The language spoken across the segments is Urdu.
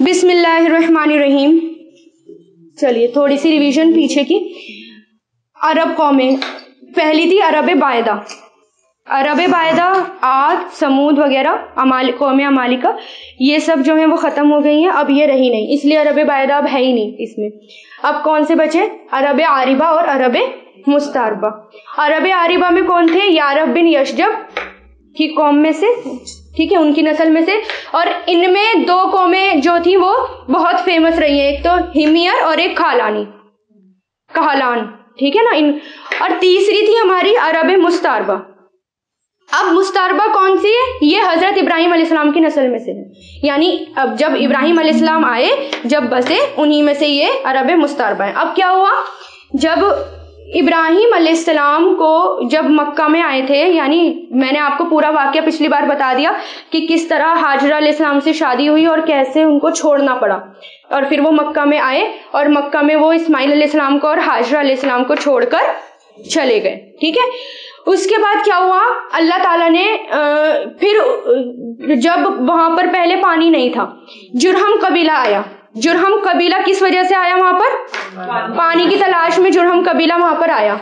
بسم اللہ الرحمن الرحیم. چلیے تھوڑی سی ریویژن پیچھے کی. عرب قومیں پہلی تھی عرب بائدہ. عرب بائدہ عاد سمود وغیرہ قوم عمالقہ یہ سب جو ہیں وہ ختم ہو گئی ہیں, اب یہ رہی نہیں, اس لیے عرب بائدہ اب ہے ہی نہیں اس میں. اب کون سے بچے؟ عرب عاربہ اور عرب مستعربہ. عرب عاربہ میں کون تھے؟ یارب بن یشجب کی قوم میں سے, ٹھیک ہے, ان کی نسل میں سے. اور ان میں دو قومیں جو تھیں وہ بہت فیمس رہی ہیں, ایک تو ہمیر اور ایک کہلان, ٹھیک ہے نا. اور تیسری تھی ہماری عرب مستعربہ. اب مستعربہ کون سی ہے؟ یہ حضرت ابراہیم علیہ السلام کی نسل میں سے ہے. یعنی اب جب ابراہیم علیہ السلام آئے, جب بسے, انہی میں سے یہ عرب مستعربہ ہے. اب کیا ہوا؟ جب ابراہیم علیہ السلام کو جب مکہ میں آئے تھے, یعنی میں نے آپ کو پورا واقعہ پچھلی بار بتا دیا کہ کس طرح ہاجرہ علیہ السلام سے شادی ہوئی اور کیسے ان کو چھوڑنا پڑا, اور پھر وہ مکہ میں آئے اور مکہ میں وہ اسماعیل علیہ السلام کو اور ہاجرہ علیہ السلام کو چھوڑ کر چلے گئے, ٹھیک ہے. اس کے بعد کیا ہوا؟ اللہ تعالیٰ نے پھر جب وہاں پر پہلے پانی نہیں تھا, جرہم قبیلہ آیا. جرہم قبیلہ کس وجہ سے آیا وہاں پر؟ پانی کی تلاش میں جرہم قبیلہ وہاں پر آیا,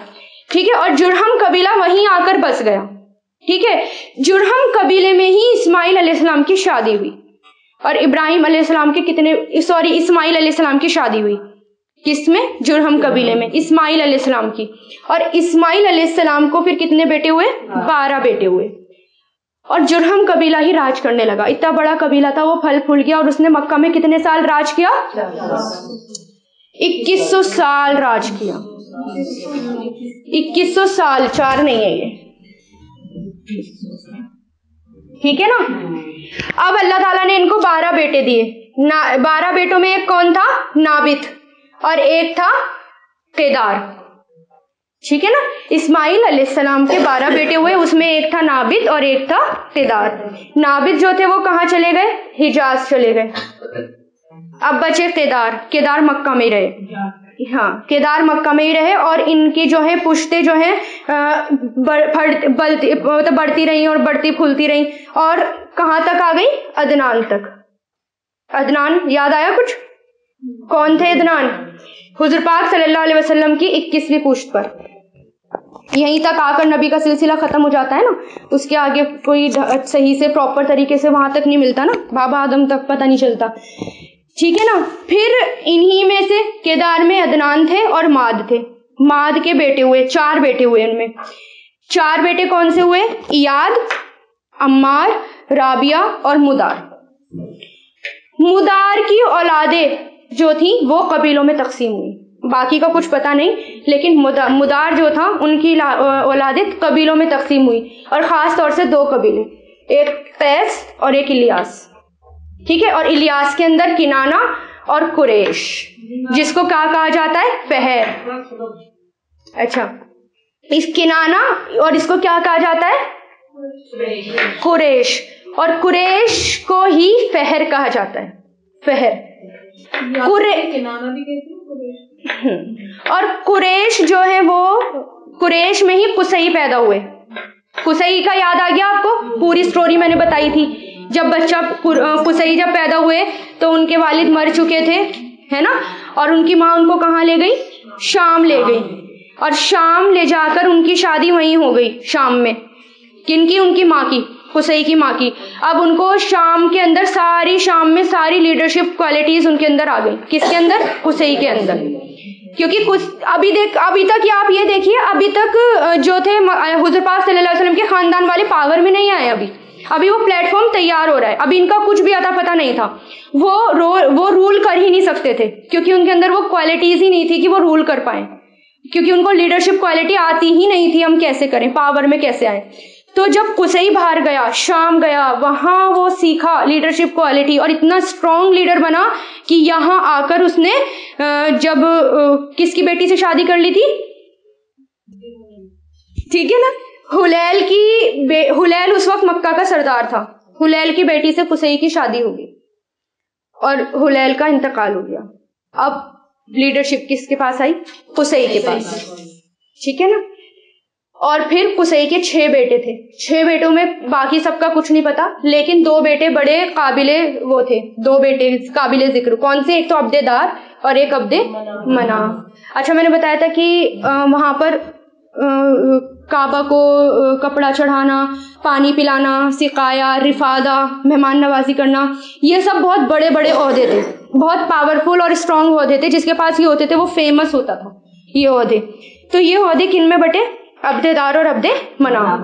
ٹھیک ہے. اور جرہم قبیلہ وہیں آ کر بس گیا, ٹھیک ہے. جرہم قبیلے میں ہی اسماعیل علیہ السلام کی شادی ہوئی, اور ابراہیم علیہ السلام کے اسماعیل علیہ السلام کی شادی ہوئی. کس میں؟ جرہم قبیلے میں, اسماعیل علیہ السلام کی. اور اسماعیل علیہ السلام کو پھر کتنے بیٹے ہوئے؟ 12 بیٹے ہوئے. اور جرہم قبیلہ ہی راج کرنے لگا. اتنا بڑا قبیلہ تھا, وہ پھل پھول گیا, اور اس نے مکہ میں کتنے سال راج کیا؟ 2100 سال راج کیا. 2100 سال, 4 نہیں ہے یہ, ٹھیک ہے نا. اب اللہ تعالیٰ نے ان کو 12 بیٹے دیے. 12 بیٹوں میں ایک کون تھا؟ نابت, اور ایک تھا قیدار, ٹھیک ہے نا. اسماعیل علیہ السلام کے 12 بیٹے ہوئے, اس میں ایک تھا نابت اور ایک تھا قیدار. نابت جو تھے وہ کہاں چلے گئے؟ حجاز چلے گئے. اب بچے قیدار. قیدار مکہ میں ہی رہے, ہاں, قیدار مکہ میں ہی رہے. اور ان کی جو ہے پشتے جو ہیں بڑھتی رہی اور بڑھتی پھولتی رہی, اور کہاں تک آ گئی؟ عدنان تک. عدنان یاد آیا کچھ؟ کون تھے عدنان؟ حضور پاک صلی اللہ علیہ وسلم کی 21ویں پشت پر. یہیں تک آ کر نبی کا سلسلہ ختم ہو جاتا ہے نا, اس کے آگے کوئی صحیح سے پراپر طریقے سے وہاں تک نہیں ملتا نا, بابا آدم تک پتہ نہیں چلتا, ٹھیک ہے نا. پھر انہی میں سے قیدار میں عدنان تھے اور ماد تھے. ماد کے بیٹے ہوئے, 4 بیٹے ہوئے. ان میں 4 بیٹے کون سے ہوئے؟ ایاد, عمار, رابعہ اور مدار. مدار کی اولادیں جو تھیں وہ قبیلوں میں تقسیم ہوئی, باقی کا کچھ پتہ نہیں, لیکن مدار جو تھا ان کی اولادیں قبیلوں میں تقسیم ہوئی, اور خاص طور سے 2 قبیلے, ایک قیس اور ایک الیاس, ٹھیک ہے. اور الیاس کے اندر کنانہ اور قریش, جس کو کیا کہا جاتا ہے؟ فہر. اچھا, اس کنانہ اور اس کو کیا کہا جاتا ہے؟ قریش. اور قریش کو ہی فہر کہا جاتا ہے, فہر. اور قریش جو ہے وہ قریش میں ہی قصی پیدا ہوئے. قصی کا یاد آ گیا آپ کو؟ پوری سٹوری میں نے بتائی تھی. جب بچہ قصی جب پیدا ہوئے تو ان کے والد مر چکے تھے, ہے نا, اور ان کی ماں ان کو کہاں لے گئی؟ شام لے گئی. اور شام لے جا کر ان کی شادی وہیں ہو گئی, شام میں. کن کی؟ ان کی ماں کی, قصی کی ماں کی. اب ان کو شام کے اندر شام میں ساری لیڈرشپ کوالٹیز ان کے اندر آ گئی. کس کے اندر؟ قصی کے اندر. کیونکہ ابھی تک آپ یہ دیکھیے, ابھی تک جو تھے حضور پاک صلی اللہ علیہ وسلم کے خاندان والے پاور میں نہیں آئے. ابھی وہ پلیٹ فارم تیار ہو رہا ہے. ابھی ان کا کچھ بھی اتا پتہ نہیں تھا. وہ رول کر ہی نہیں سکتے تھے, کیونکہ ان کے اندر وہ کوالٹیز ہی نہیں تھی کہ وہ رول کر پائیں, کیونکہ ان کو لیڈرشپ کوالٹی آتی ہی نہیں تھی. ہم کیسے کریں, پاور میں کیسے آئیں؟ تو جب قصی باہر گیا, شام گیا, وہاں وہ سیکھا لیڈرشپ کوالٹی, اور اتنا اسٹرانگ لیڈر بنا کہ یہاں آ کر اس نے جب کس کی بیٹی سے شادی کر لی تھی؟ ٹھیک ہے نا, حلیل اس وقت مکہ کا سردار تھا. حلیل کی بیٹی سے قصی کی شادی ہوگی اور حلیل کا انتقال ہو گیا. اب لیڈرشپ کس کے پاس آئی؟ قصی کے پاس, ٹھیک ہے نا. اور پھر قصی کے 6 بیٹے تھے. 6 بیٹوں میں باقی سب کا کچھ نہیں پتا, لیکن 2 بیٹے بڑے قابل وہ تھے, 2 بیٹے قابل ذکر. کون سے؟ ایک تو عبد دار اور ایک عبد مناف. اچھا میں نے بتایا تھا کہ وہاں پر کعبہ کو کپڑا چڑھانا, پانی پلانا, سقایا, رفادہ, مہمان نوازی کرنا, یہ سب بہت بڑے بڑے عہدے تھے, بہت پاورفل اور اسٹرانگ عہدے تھے. جس کے پاس یہ ہوتے تھے وہ فیمس ہوتا تھا یہ عہدے. تو یہ عہدے کن میں بٹے؟ عبد دار اور عبد مناف.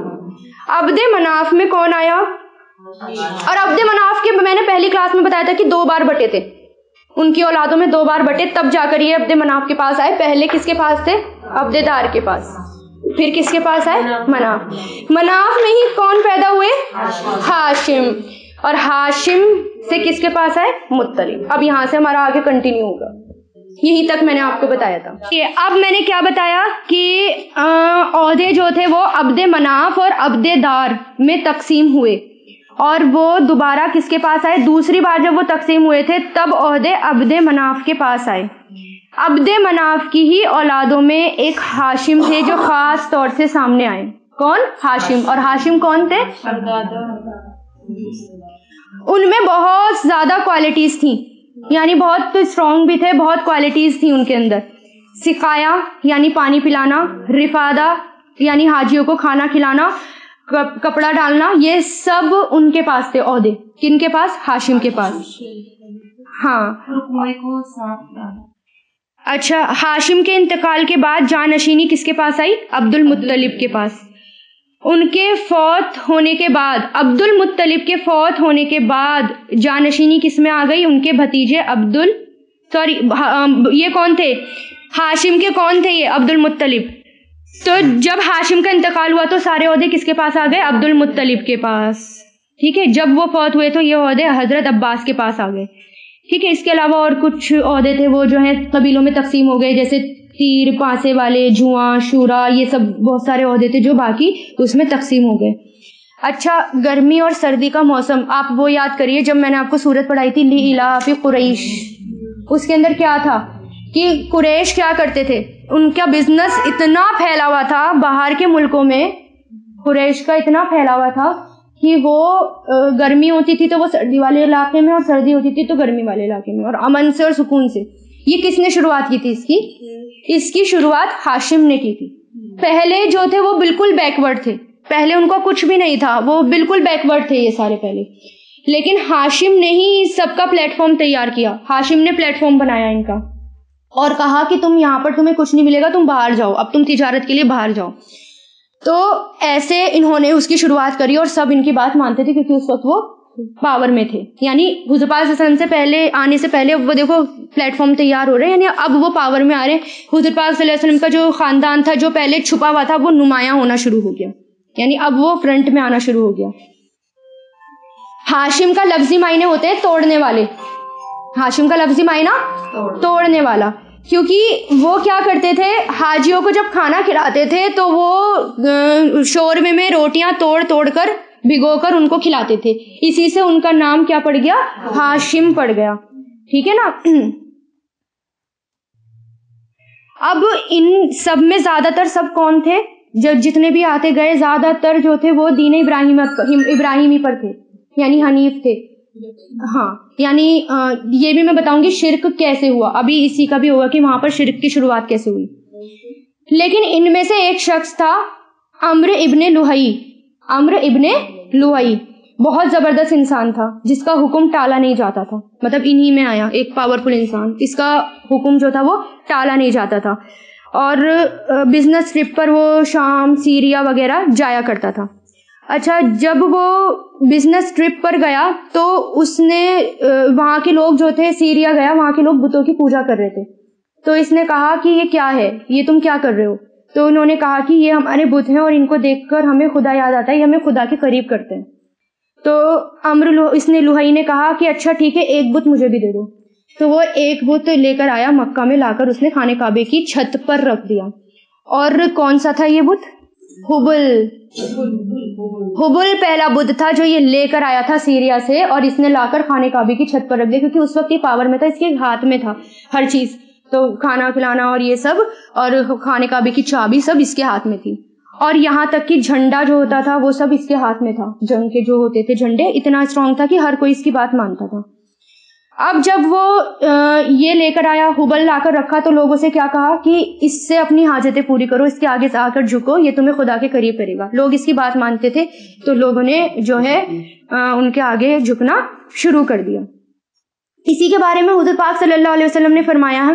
عبد مناف میں کون آیا؟ اور عبد مناف کے میں نے پہلی کلاس میں بتایا تھا کہ 2 بار بٹے تھے, ان کی اولادوں میں 2 بار بٹے, تب جا کر یہ عبد مناف کے پاس آئے. پہلے کس کے پاس تھے؟ عبد دار کے پاس. پھر کس کے پاس آئے؟ مناف. مناف میں ہی کون پیدا ہوئے؟ ہاشم. اور ہاشم سے کس کے پاس آئے؟ مطلب. اب یہاں سے ہمارا آگے کنٹینیو ہوگا, یہی تک میں نے آپ کو بتایا تھا. اب میں نے کیا بتایا کہ عہدے جو تھے وہ عبد مناف اور عبد دار میں تقسیم ہوئے, اور وہ دوبارہ کس کے پاس آئے؟ دوسری بار جب وہ تقسیم ہوئے تھے تب عہدے عبد مناف کے پاس آئے. عبد مناف کی ہی اولادوں میں ایک ہاشم تھے جو خاص طور سے سامنے آئے. کون؟ ہاشم. اور ہاشم کون تھے؟ ان میں بہت زیادہ کوالٹیز تھیں, یعنی بہت اسٹرانگ بھی تھے, بہت کوالٹیز تھیں ان کے اندر. سقایا یعنی پانی پلانا, رفادہ یعنی حاجیوں کو کھانا کھلانا, کپڑا ڈالنا, یہ سب ان کے پاس تھے عہدے. کن کے پاس؟ ہاشم کے پاس. ہاں اچھا, ہاشم کے انتقال کے بعد جانشینی کس کے پاس آئی؟ عبد المطلب کے پاس. ان کے فوت ہونے کے بعد, عبد المطلب کے فوت ہونے کے بعد جانشینی کس میں آ گئی؟ ان کے بھتیجے یہ کون تھے؟ ہاشم کے کون تھے؟ یہ عبد المطلب. تو جب ہاشم کا انتقال ہوا تو سارے عہدے کس کے پاس آ گئے؟ عبد المطلب کے پاس. ٹھیک ہے, جب وہ فوت ہوئے تو یہ عہدے حضرت عباس کے پاس آ گئے. ٹھیک ہے, اس کے علاوہ اور کچھ عہدے تھے وہ جو ہیں قبیلوں میں تقسیم ہو گئے, جیسے تیر پانسے والے, جواں, شورا, یہ سب بہت سارے عہدے تھے جو باقی اس میں تقسیم ہو گئے. اچھا, گرمی اور سردی کا موسم آپ وہ یاد کریے جب میں نے آپ کو سورت پڑھائی تھی لإلاف قریش, اس کے اندر کیا تھا کہ قریش کیا کرتے تھے, ان کا بزنس اتنا پھیلا ہوا تھا باہر کے ملکوں میں, قریش کا اتنا پھیلا ہوا تھا کہ وہ گرمی ہوتی تھی تو وہ سردی والے علاقے میں, اور سردی ہوتی تھی تو گرمی والے علاقے میں, اور امن سے اور سکون سے. یہ کس نے شروعات کی تھی اس کی شروعات ہاشم نے کی تھی. پہلے جو تھے وہ بالکل بیکورڈ تھے, پہلے ان کو کچھ بھی نہیں تھا, وہ بالکل بیکورڈ تھے یہ سارے پہلے, لیکن ہاشم نے ہی سب کا پلیٹ فارم تیار کیا. ہاشم نے پلیٹ فارم بنایا ان کا, اور کہا کہ تم یہاں پر تمہیں کچھ نہیں ملے گا, تم باہر جاؤ, اب تم تجارت کے لیے باہر جاؤ. تو ایسے انہوں نے اس کی شروعات کری, اور سب ان کی بات مانتے تھے کیونکہ اس وقت وہ پاور میں تھے. یعنی حضور پاک صلی اللہ علیہ وسلم سے پہلے آنے سے پہلے وہ دیکھو پلیٹ فارم تیار ہو رہے ہیں, یعنی اب وہ پاور میں آ رہے ہیں. حضور پاک صلی اللہ علیہ وسلم کا جو خاندان تھا جو پہلے چھپا ہوا تھا وہ نمایاں ہونا شروع ہو گیا, یعنی اب وہ فرنٹ میں آنا شروع ہو گیا. ہاشم کا لفظی معنی ہوتے ہیں توڑنے والے. ہاشم کا لفظی معنی توڑنے والا, کیونکہ وہ کیا کرتے تھے, حاجیوں کو جب کھانا کھلاتے تھے تو وہ شوربے میں روٹیاں توڑ توڑ کر بھگو کر ان کو کھلاتے تھے. اسی سے ان کا نام کیا پڑ گیا؟ ہاشم پڑ گیا. ٹھیک ہے نا. اب ان سب میں زیادہ تر سب کون تھے؟ جتنے بھی آتے گئے زیادہ تر جو تھے وہ دین ابراہیمی پر تھے, یعنی حنیف تھے. ہاں, یعنی یہ بھی میں بتاؤں گی شرک کیسے ہوا, ابھی اسی کا بھی ہوگا کہ وہاں پر شرک کی شروعات کیسے ہوئی. لیکن ان میں سے ایک شخص تھا عمرو ابن لوہی. عمرو ابن لوہی بہت زبردست انسان تھا جس کا حکم ٹالا نہیں جاتا تھا. مطلب انہی میں آیا ایک پاورفل انسان, اس کا حکم جو تھا وہ ٹالا نہیں جاتا تھا, اور بزنس ٹرپ پر وہ شام, سیریا وغیرہ جایا کرتا تھا. اچھا, جب وہ بزنس ٹرپ پر گیا تو اس نے وہاں کے لوگ جو تھے, سیریا گیا, وہاں کے لوگ بتوں کی پوجا کر رہے تھے. تو اس نے کہا کہ یہ کیا ہے, یہ تم کیا کر رہے ہو؟ تو انہوں نے کہا کہ یہ ہمارے بت ہیں اور ان کو دیکھ کر ہمیں خدا یاد آتا ہے, یہ ہمیں خدا کے قریب کرتے ہیں. تو اس نے لوہی نے کہا کہ اچھا ٹھیک ہے, ایک بت مجھے بھی دے دو. تو وہ ایک بت لے کر آیا, مکہ میں لا کر اس نے خانے کعبے کی چھت پر رکھ دیا. اور کون سا تھا یہ بت؟ ہبل. ہبل پہلا بت تھا جو یہ لے کر آیا تھا سیریا سے, اور اس نے لا کر خانے کعبے کی چھت پر رکھ دیا, کیونکہ اس وقت یہ پاور میں تھا, اس کے ہاتھ میں تھا ہر چیز, تو کھانا کھلانا اور یہ سب, اور خانے کعبے کی چابی سب اس کے ہاتھ میں تھی. اور یہاں تک کہ جھنڈا جو ہوتا تھا وہ سب اس کے ہاتھ میں تھا. جنگ کے جو ہوتے تھے جھنڈے اتنا اسٹرانگ تھا کہ ہر کوئی اس کی بات مانتا تھا. اب جب وہ یہ لے کر آیا، ہبل لا کر رکھا، تو لوگوں سے کیا کہا کہ اس سے اپنی حاجتیں پوری کرو، اس کے آگے آ کر جھکو، یہ تمہیں خدا کے قریب کرے گا. لوگ اس کی بات مانتے تھے تو لوگوں نے جو ہے ان کے آگے جھکنا شروع کر دیا. اسی کے بارے میں حضور پاک صلی اللہ علیہ وسلم نے فرمایا ہے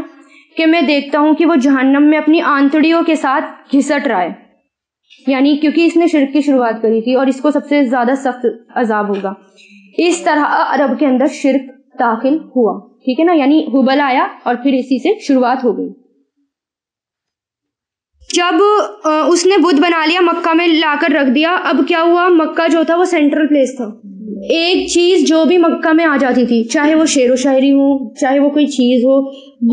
کہ میں دیکھتا ہوں کہ وہ جہنم میں اپنی آنتڑیوں کے ساتھ گھسٹ رہا ہے، یعنی کیونکہ اس نے شرک کی شروعات کری تھی اور اس کو سب سے زیادہ سخت عذاب ہوگا. اس طرح عرب کے اندر شرک داخل ہوا. ٹھیک ہے نا، یعنی ہبل آیا اور پھر اسی سے شروعات ہو گئی. جب اس نے بدھ بنا لیا، مکہ میں لا کر رکھ دیا. اب کیا ہوا، مکہ جو تھا وہ سینٹرل پلیس تھا. ایک چیز جو بھی مکہ میں آ جاتی تھی، چاہے وہ شعر و شاعری ہو، چاہے وہ کوئی چیز ہو،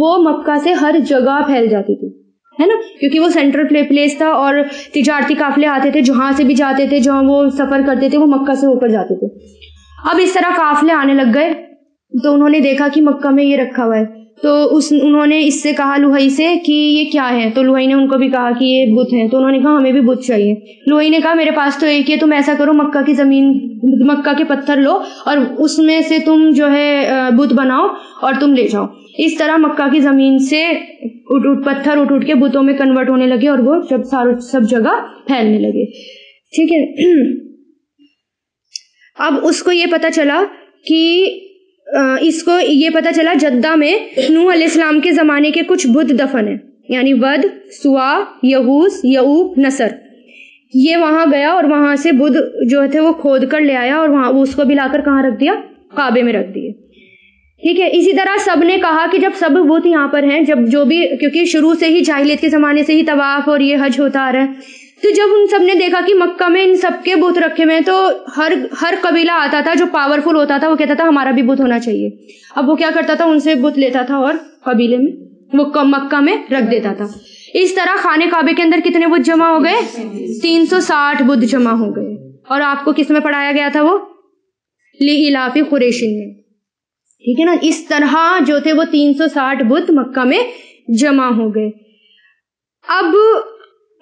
وہ مکہ سے ہر جگہ پھیل جاتی تھی، ہے نا، کیونکہ وہ سینٹرل پلیس تھا اور تجارتی قافلے آتے تھے، جہاں سے بھی جاتے تھے، جہاں وہ سفر کرتے تھے وہ مکہ سے ہو کر جاتے تھے. اب اس طرح قافلے آنے لگ گئے تو انہوں نے دیکھا کہ مکہ میں یہ رکھا ہوا ہے، تو انہوں نے اس سے کہا لوہئی سے کہ یہ کیا ہے، تو لوہئی نے ان کو بھی کہا کہ یہ بت ہیں. تو انہوں نے کہا ہمیں بھی بت چاہیے. لوہئی نے کہا میرے پاس تو ایک ہے، تم ایسا کرو مکہ کی زمین، مکہ کے پتھر لو اور اس میں سے تم جو ہے بت بناؤ اور تم لے جاؤ. اس طرح مکہ کی زمین سے پتھر اٹھ کے بتوں میں کنورٹ ہونے لگے اور وہ سب جگہ پھیلنے لگے. ٹھیک ہے. اب اس کو یہ پتا چلا جدہ میں نوح علیہ السلام کے زمانے کے کچھ بت دفن ہیں، یعنی ود، سوا، یہوس، یعوق، نصر. یہ وہاں گیا اور وہاں سے بدھ جو تھے وہ کھود کر لے آیا اور وہاں اس کو بھی لا کر کہاں رکھ دیا، کعبے میں رکھ دیے. ٹھیک ہے. اسی طرح سب نے کہا کہ جب سب بت یہاں پر ہیں، جب جو بھی، کیونکہ شروع سے ہی جاہلیت کے زمانے سے ہی طواف اور یہ حج ہوتا آ رہا ہے، تو جب ان سب نے دیکھا کہ مکہ میں ان سب کے بت رکھے ہوئے ہیں، تو ہر قبیلہ آتا تھا جو پاورفل ہوتا تھا، وہ کہتا تھا ہمارا بھی بت ہونا چاہیے. اب وہ کیا کرتا تھا، ان سے بت لیتا تھا اور قبیلے میں وہ مکہ میں رکھ دیتا تھا. اس طرح خانے کعبے کے اندر کتنے بت جمع ہو گئے، 360 بت جمع ہو گئے. اور آپ کو کس میں پڑھایا گیا تھا، وہ لإلاف قریش میں. ٹھیک ہے نا. اس طرح جو تھے وہ 360 بت مکہ میں جمع ہو گئے. اب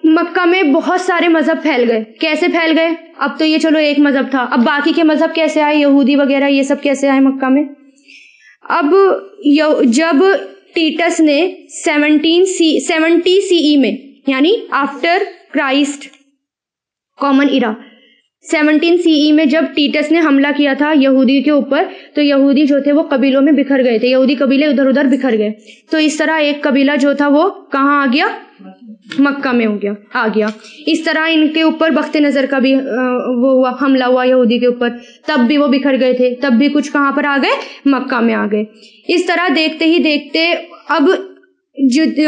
مکہ میں بہت سارے مذہب پھیل گئے. کیسے پھیل گئے، اب تو یہ چلو ایک مذہب تھا، اب باقی کے مذہب کیسے آئے، یہودی وغیرہ یہ سب کیسے آئے مکہ میں. اب جب ٹیٹس نے 70 CE میں، یعنی آفٹر کرائسٹ کامن ایرا، 17 CE میں جب ٹیٹس نے حملہ کیا تھا یہودی کے اوپر، تو یہودی جو تھے وہ قبیلوں میں بکھر گئے تھے، یہودی قبیلے ادھر ادھر بکھر گئے. تو اس طرح ایک قبیلہ جو تھا وہ کہاں آ گیا، مکہ میں آ گیا. اس طرح ان کے اوپر بخت نظر کا بھی وہ ہوا، حملہ ہوا یہودی کے اوپر، تب بھی وہ بکھر گئے تھے، تب بھی کچھ کہاں پر آ گئے، مکہ میں آ گئے. اس طرح دیکھتے ہی دیکھتے اب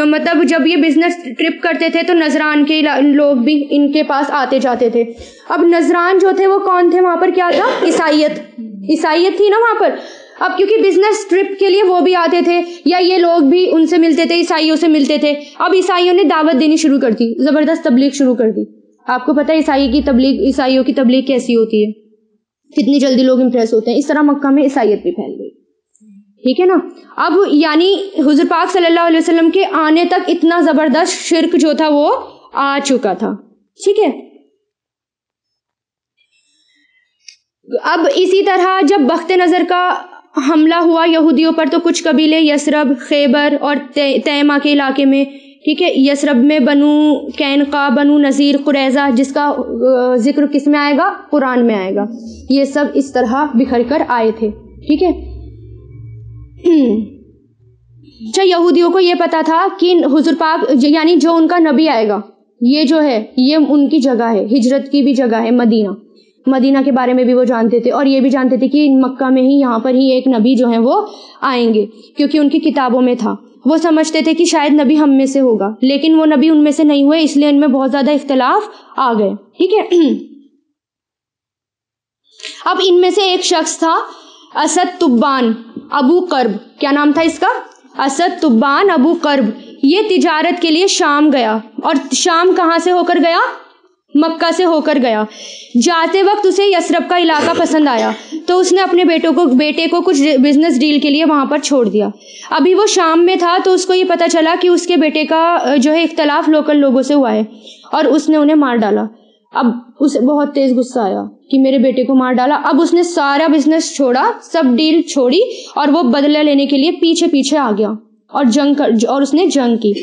مطلب جب یہ بزنس ٹرپ کرتے تھے تو نذران کے لوگ بھی ان کے پاس آتے جاتے تھے. اب نذران جو تھے وہ کون تھے وہاں پر، کیا تھا، عیسائیت تھی نا وہاں پر. اب کیونکہ بزنس ٹرپ کے لیے وہ بھی آتے تھے، یا یہ لوگ بھی ان سے ملتے تھے، عیسائیوں سے ملتے تھے. اب عیسائیوں نے دعوت دینی شروع کر دی، زبردست تبلیغ شروع کر دی. آپ کو پتہ ہے عیسائیوں کی تبلیغ کیسی ہوتی ہے، کتنی جلدی لوگ امپریس ہوتے ہیں. اس طرح مکہ میں عیسائیت بھی پھیل گئی. ٹھیک ہے نا. اب یعنی حضور پاک صلی اللہ علیہ وسلم کے آنے تک اتنا زبردست شرک جو تھا وہ آ چکا تھا. ٹھیک ہے. اب اسی طرح جب بخت نظر کا حملہ ہوا یہودیوں پر، تو کچھ قبیلے یثرب، خیبر اور تیما کے علاقے میں، ٹھیک ہے، یثرب میں بنو قینقاع، بنو نذیر، قریظہ، جس کا ذکر کس میں آئے گا، قرآن میں آئے گا، یہ سب اس طرح بکھر کر آئے تھے. ٹھیک ہے. اچھا، یہودیوں کو یہ پتا تھا کہ حضور پاک یعنی جو ان کا نبی آئے گا، یہ جو ہے یہ ان کی جگہ ہے، ہجرت کی بھی جگہ ہے، مدینہ کے بارے میں بھی وہ جانتے تھے، اور یہ بھی جانتے تھے کہ مکہ میں ہی یہاں پر ہی ایک نبی جو ہے وہ آئیں گے، کیونکہ ان کی کتابوں میں تھا. وہ سمجھتے تھے کہ شاید نبی ہم میں سے ہوگا، لیکن وہ نبی ان میں سے نہیں ہوئے، اس لیے ان میں بہت زیادہ اختلاف آ گئے. ٹھیک ہے. اب ان میں سے ایک شخص تھا اسد تبان ابو قرب. کیا نام تھا اس کا؟ اسد تبان ابو قرب. یہ تجارت کے لیے شام گیا. اور شام کہاں سے ہو کر گیا؟ مکہ سے ہو کر گیا. جاتے وقت اسے یثرب کا علاقہ پسند آیا تو اس نے اپنے بیٹے کو کچھ بزنس ڈیل کے لیے وہاں پر چھوڑ دیا. ابھی وہ شام میں تھا تو اس کو یہ پتہ چلا کہ اس کے بیٹے کا جو ہے اختلاف لوکل لوگوں سے ہوا ہے اور اس نے انہیں مار ڈالا. اب اسے بہت تیز غصہ آیا کہ میرے بیٹے کو مار ڈالا. اب اس نے سارا بزنس چھوڑا, سب ڈیل چھوڑی اور وہ بدلہ لینے کے لیے پیچھے پیچھے آ گیا اور اس نے جنگ کی.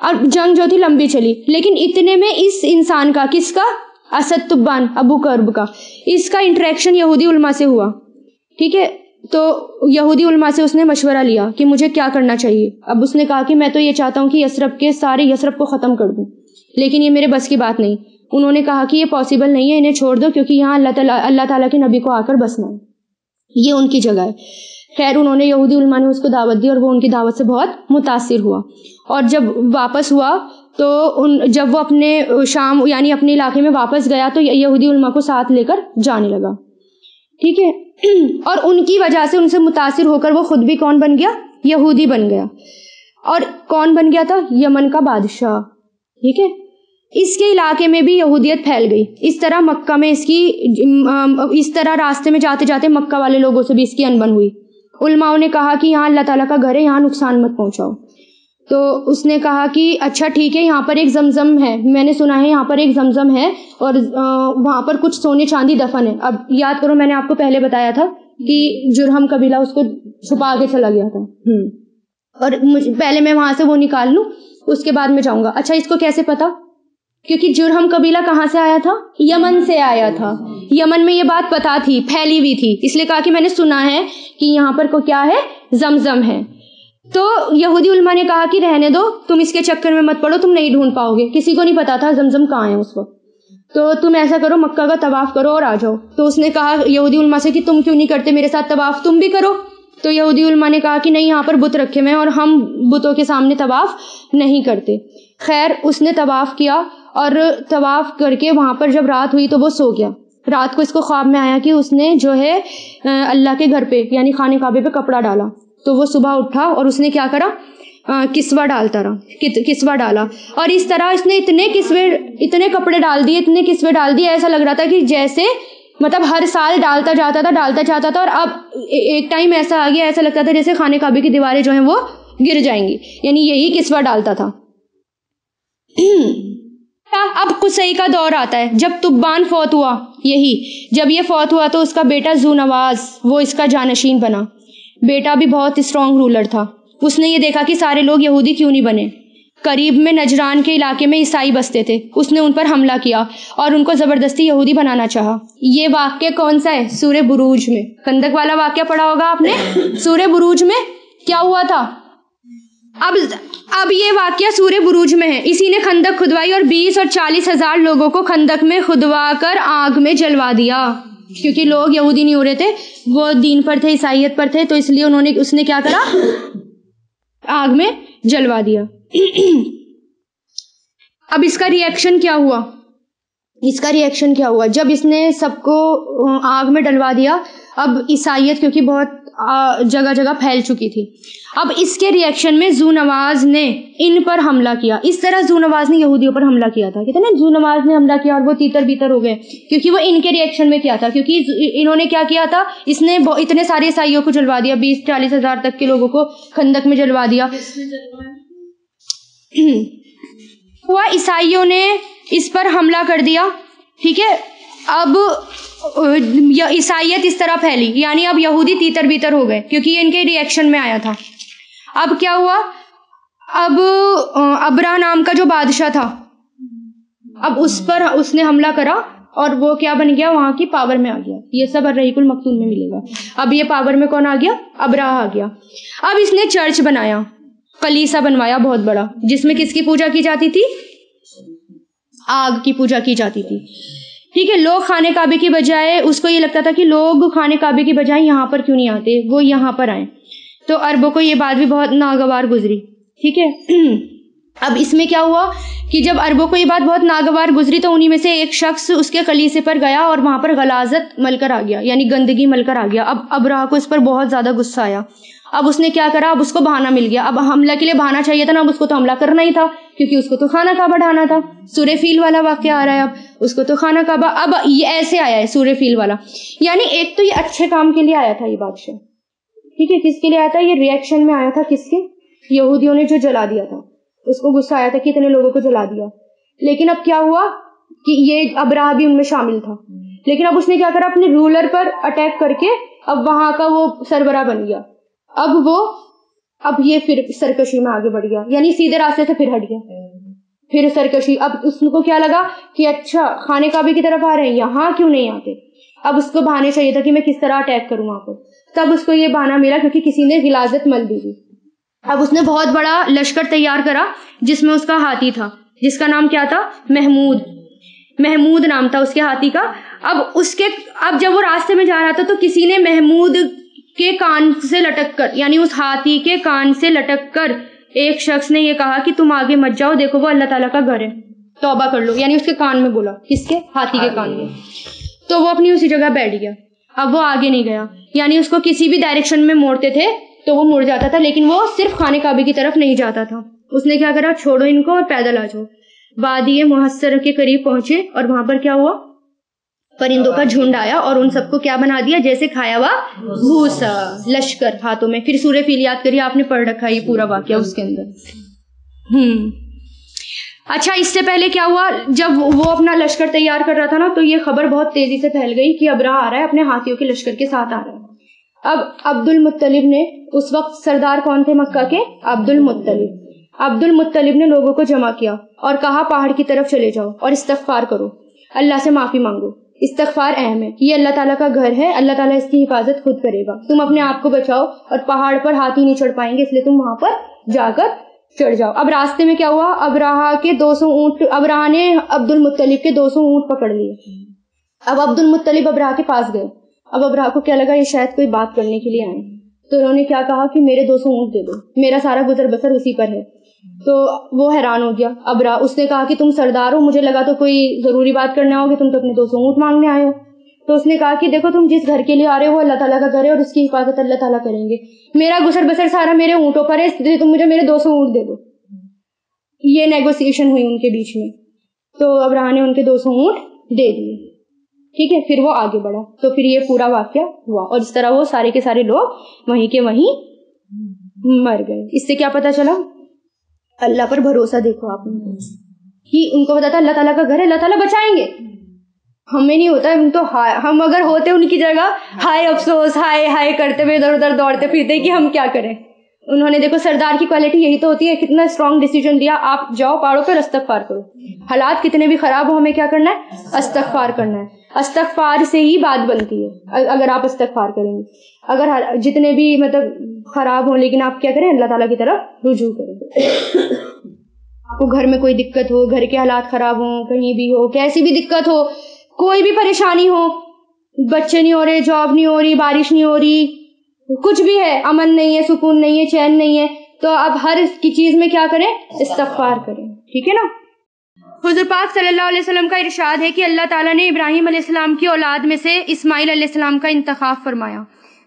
اور جنگ جو تھی لمبی چلی, لیکن اتنے میں اس انسان کا, کس کا, اسد تبان ابو کرب کا, اس کا انٹریکشن یہودی علماء سے ہوا. ٹھیک ہے, تو یہودی علماء سے اس نے مشورہ لیا کہ مجھے کیا کرنا چاہیے. اب اس نے کہا کہ میں تو یہ چاہتا ہوں کہ یثرب کو ختم کر دوں, لیکن یہ میرے بس کی بات نہیں. انہوں نے کہا کہ یہ پاسبل نہیں ہے, انہیں چھوڑ دو کیونکہ یہاں اللہ تعالیٰ کے نبی کو آ کر بسنا ہے, یہ ان کی جگہ ہے. خیر انہوں نے, یہودی علماء نے اس کو دعوت دی اور وہ ان کی دعوت سے بہت متاثر ہوا. اور جب واپس ہوا تو جب وہ اپنے شام یعنی اپنے علاقے میں واپس گیا تو یہودی علماء کو ساتھ لے کر جانے لگا. ٹھیک ہے, اور ان کی وجہ سے ان سے متاثر ہو کر وہ خود بھی کون بن گیا, یہودی بن گیا. اور کون بن گیا تھا, یمن کا بادشاہ. ٹھیک ہے, اس کے علاقے میں بھی یہودیت پھیل گئی. اس طرح مکہ میں اس طرح راستے میں جاتے جاتے مکہ والے لوگوں سے بھی اس کی انبن ہوئی. علماء نے کہا کہ یہاں اللہ تعالیٰ کا گھر ہے, یہاں نقصان مت پہنچاؤ. تو اس نے کہا کہ اچھا ٹھیک ہے, یہاں پر ایک زمزم ہے, میں نے سنا ہے یہاں پر ایک زمزم ہے اور وہاں پر کچھ سونے چاندی دفن ہے. اب یاد کرو میں نے آپ کو پہلے بتایا تھا کہ جرہم قبیلہ اس کو چھپا کے چلا گیا تھا, اور پہلے میں وہاں سے وہ نکال لوں, اس کے بعد میں جاؤں گا. اچھا اس کو کیسے پتا, کیونکہ جرہم قبیلہ کہاں سے آیا تھا, یمن سے آیا تھا. یمن میں یہ بات پتا تھی, پھیلی ہوئی تھی, اس لیے کہا کہ میں نے سنا ہے کہ یہاں پر کو کیا ہے, زمزم ہے. تو یہودی علماء نے کہا کہ رہنے دو, تم اس کے چکر میں مت پڑو, تم نہیں ڈھونڈ پاؤ گے. کسی کو نہیں پتا تھا زمزم کہاں ہے اس وقت, تو تم ایسا کرو مکہ کا طواف کرو اور آ جاؤ. تو اس نے کہا یہودی علماء سے کہ تم کیوں نہیں کرتے میرے ساتھ طواف, تم بھی کرو. تو یہودی علماء نے کہا کہ نہیں, یہاں پر بت رکھے ہوئے ہیں اور ہم بتوں کے سامنے طواف نہیں کرتے. خیر اس نے طواف کیا اور طواف کر کے وہاں پر جب رات ہوئی تو وہ سو گیا. رات کو اس کو خواب میں آیا کہ اس نے جو ہے اللہ کے گھر پہ یعنی خانہ کعبے پہ کپڑا ڈالا. تو وہ صبح اٹھا اور اس نے کیا کرا, کسوہ ڈالتا رہا, کسوہ ڈالا. اور اس طرح اس نے اتنے کپڑے ڈال دیے, اتنے کسوے ڈال دیے, ایسا لگ رہا تھا کہ جیسے مطلب ہر سال ڈالتا جاتا تھا. اور اب ایک ٹائم ایسا آ گیا, ایسا لگتا تھا جیسے خانہ کعبے کی دیواریں جو ہیں وہ گر جائیں گی, یعنی یہی کسوہ ڈالتا تھا. اب قصی کا دور آتا ہے جب تبان فوت ہوا. جب یہ فوت ہوا تو اس کا بیٹا ذو نواز وہ اس کا جانشین بنا. بیٹا بھی بہت اسٹرانگ رولر تھا. اس نے یہ دیکھا کہ سارے لوگ یہودی کیوں نہیں بنے. قریب میں نجران کے علاقے میں عیسائی بستے تھے, اس نے ان پر حملہ کیا اور ان کو زبردستی یہودی بنانا چاہا. یہ واقعہ کون سا ہے, سورہ بروج میں. خندق والا واقعہ پڑھا ہوگا آپ نے. سورہ بروج میں کیا ہوا تھا, اب یہ واقعہ سورہ بروج میں ہے. اسی نے خندق کھدوائی اور 20 اور 40 ہزار لوگوں کو خندق میں کھدوا کر آگ میں جلوا دیا, کیونکہ لوگ یہودی نہیں ہو رہے تھے, وہ دین پر تھے, عیسائیت پر تھے, تو اس لیے اس نے کیا کرا, آگ میں جلوا دیا. اب اس کا ریئیکشن کیا ہوا, جب اس نے سب کو آگ میں ڈلوا دیا. اب عیسائیت کیونکہ بہت جگہ جگہ پھیل چکی تھی, اب اس کے ریئیکشن میں ذو نواز نے ان پر حملہ کیا. اس طرح ذو نواز نے یہودیوں پر حملہ کیا تھا, کہتے ہیں نا ذو نواز نے حملہ کیا اور وہ تیتر بیتر ہو گئے, کیونکہ وہ ان کے ریئیکشن میں کیا تھا, کیونکہ انہوں نے کیا کیا تھا, اس نے اتنے سارے عیسائیوں کو جلوا دیا, 20-40 ہزار تک کے لوگوں کو خندق میں جلوا دیا. ہوا عیسائیوں نے اس پر حملہ کر دیا. ٹھیک ہے, اب عیسائیت اس طرح پھیلی, یعنی اب یہودی تیتر بیتر ہو گئے کیونکہ یہ ان کے ریئیکشن میں آیا تھا. اب کیا ہوا, اب ابرہ نام کا جو بادشاہ تھا, اب اس پر اس نے حملہ کرا اور وہ کیا بن گیا, وہاں کی پاور میں آ گیا. یہ سب الرحیق المختوم میں ملے گا. اب یہ پاور میں کون آ گیا, ابرہ آ گیا. اب اس نے چرچ بنایا, کلیسا بنوایا بہت بڑا, جس میں کس کی پوجا کی جاتی تھی, آگ کی پوجا کی جاتی تھی. ٹھیک ہے, لوگ خانہ کعبے کی بجائے, اس کو یہ لگتا تھا کہ لوگ خانہ کعبے کی بجائے یہاں پر کیوں نہیں آتے, وہ یہاں پر آئیں. تو عربوں کو یہ بات بھی بہت ناگوار گزری. ٹھیک ہے, اب اس میں کیا ہوا کہ جب عربوں کو یہ بات بہت ناگوار گزری تو انہی میں سے ایک شخص اس کے کلیسے پر گیا اور وہاں پر غلاظت مل کر آ گیا, یعنی گندگی مل کر آ گیا. اب ابرہ کو اس پر بہت زیادہ غصہ آیا اب اس نے کیا کرا, اب اس کو بہانہ مل گیا, اب حملہ کے لیے بہانہ چاہیے تھا نا, اب اس کو تو حملہ کرنا ہی تھا کیونکہ اس کو تو خانہ کعبہ ڈھانا تھا. سورہ فیل والا واقعہ آ رہا ہے, اب اس کو تو خانہ کعبہ, اب یہ ایسے آیا ہے سورہ فیل والا. یعنی ایک تو یہ اچھے کام کے لیے آیا تھا یہ بادشاہ, ٹھیک ہے, کس کے لیے آیا تھا, یہ ریئیکشن میں آیا تھا کس کے, یہودیوں نے جو جلا دیا تھا, اس کو غصہ آیا تھا کہ اتنے لوگوں کو جلا دیا. لیکن اب کیا ہوا کہ یہ ابراہ بھی ان میں شامل تھا, لیکن اب اس نے کیا کرا, اپنے رولر پر اٹیک کر کے اب وہاں کا وہ سربراہ بن گیا. اب یہ پھر سرکشی میں آگے بڑھ گیا, یعنی سیدھے راستے سے پھر ہٹ گیا, پھر سرکشی. اب اس کو کیا لگا کہ اچھا خانے کعبے کی طرف آ رہے ہیں, یہاں کیوں نہیں آتے. اب اس کو بہانے چاہیے تھا کہ میں کس طرح اٹیک کروں وہاں پر, تب اس کو یہ بہانہ ملا کیونکہ کسی نے غلاظت مل دی تھی. اب اس نے بہت بڑا لشکر تیار کرا جس میں اس کا ہاتھی تھا, جس کا نام کیا تھا, محمود نام تھا اس کے ہاتھی کا. اب جب وہ راستے میں جا رہا تھا تو کسی نے محمود کے کان سے لٹک کر, یعنی اس ہاتھی کے کان سے لٹک کر ایک شخص نے یہ کہا کہ تم آگے مت جاؤ, دیکھو وہ اللہ تعالیٰ کا گھر ہے, توبہ کر لو. یعنی اس کے کان میں بولا, کس کے, ہاتھی کے کان میں. تو وہ اپنی اسی جگہ بیٹھ گیا. اب وہ آگے نہیں گیا, یعنی اس کو کسی بھی ڈائریکشن میں موڑتے تھے تو وہ مڑ جاتا تھا, لیکن وہ صرف خانے کعبے کی طرف نہیں جاتا تھا. اس نے کیا کرا, چھوڑو ان کو اور پیدل آ جاؤ. وادی محصر کے قریب پہنچے اور وہاں پر کیا ہوا, پرندوں کا جھنڈ آیا اور ان سب کو کیا بنا دیا, جیسے کھایا ہوا بھوسا, لشکر ہاتھوں میں. پھر سورہ فیل یاد کریے, آپ نے پڑھ رکھا ہے یہ پورا واقعہ اس کے اندر. اچھا, اس سے پہلے کیا ہوا, جب وہ اپنا لشکر تیار کر رہا تھا نا, تو یہ خبر بہت تیزی سے پھیل گئی کہ ابراہ آ رہا ہے, اپنے ہاتھیوں کے لشکر کے ساتھ آ رہا ہے. اب عبد المطلب نے, اس وقت سردار کون تھے مکہ کے, عبد المطلب نے لوگوں کو جمع کیا اور کہا پہاڑ کی طرف چلے جاؤ اور استغفار کرو, اللہ سے معافی مانگو. استغفار اہم ہے, یہ اللہ تعالیٰ کا گھر ہے, اللہ تعالیٰ اس کی حفاظت خود کرے گا. تم اپنے آپ کو بچاؤ, اور پہاڑ پر ہاتھی نہیں چڑھ پائیں گے, اس لیے تم وہاں پر جا کر چڑھ جاؤ. اب راستے میں کیا ہوا, ابراہ نے عبد المطلب کے 200 اونٹ پکڑ لیے. اب عبد المطلب ابراہ کے پاس گئے. اب ابراہ کو کیا لگا, یہ شاید کوئی بات کرنے کے لیے آئے, تو انہوں نے کیا کہا کہ میرے 200 اونٹ دے دو, میرا سارا گزر بسر اسی پر ہے. تو وہ حیران ہو گیا ابراہ. اس نے کہا کہ تم سردار ہو, مجھے لگا تو کوئی ضروری بات کرنے آؤ گے, تم تو اپنے 200 اونٹ مانگنے آئے ہو. تو اس نے کہا کہ دیکھو, تم جس گھر کے لیے آ رہے ہو وہ اللہ تعالیٰ کا گھر ہے اور اس کی حفاظت اللہ تعالیٰ کریں گے. میرا گزر بسر سارا میرے اونٹوں پر ہے, اس لیے تم مجھے میرے 200 اونٹ دے دو. یہ نیگوسیشن ہوئی ان کے بیچ میں, تو ابراہ نے ان کے 200 اونٹ دے دیے. ٹھیک ہے, پھر وہ آگے بڑھا, تو پھر یہ پورا واقعہ ہوا, اور اس طرح وہ سارے کے سارے لوگ وہیں کے وہیں مر گئے. اس سے کیا پتا چلا, اللہ پر بھروسہ دیکھو آپ نے, کہ ان کو پتا تھا اللہ تعالیٰ کا گھر ہے, اللہ تعالیٰ بچائیں گے. ہمیں نہیں ہوتا, ہم اگر ہوتے ان کی جگہ, ہائے افسوس, ہائے ہائے کرتے ہوئے ادھر ادھر دوڑتے پھرتے کہ ہم کیا کریں. انہوں نے دیکھو, سردار کی کوالٹی یہی تو ہوتی ہے, کتنا اسٹرانگ ڈیسیجن لیا, آپ جاؤ پہاڑوں پر استغفار کرو. حالات کتنے بھی خراب ہو, ہمیں کیا کرنا ہے, استغفار کرنا ہے. استغفار سے ہی بات بنتی ہے. اگر آپ استغفار کریں گے, اگر جتنے بھی خراب ہوں, لیکن آپ کیا کریں, اللہ تعالیٰ کی طرف رجوع کریں. آپ کو گھر میں کوئی دقت ہو, گھر کے حالات خراب ہوں, کہیں بھی ہو, کیسی بھی دقت ہو, کوئی بھی پریشانی ہو, بچے نہیں ہو رہے, جاب نہیں ہو رہی, بارش نہیں ہو رہی, کچھ بھی ہے, امن نہیں ہے, سکون نہیں ہے, چین نہیں ہے, تو اب ہر کی چیز میں کیا کریں, استغفار کریں. ٹھیک ہے نا. حضور پاک صلی اللہ علیہ وسلم کا ارشاد ہے کہ اللہ تعالیٰ نے ابراہیم علیہ السلام کی اولاد میں سے اسماعیل علیہ السلام کا انتخاب فرمایا.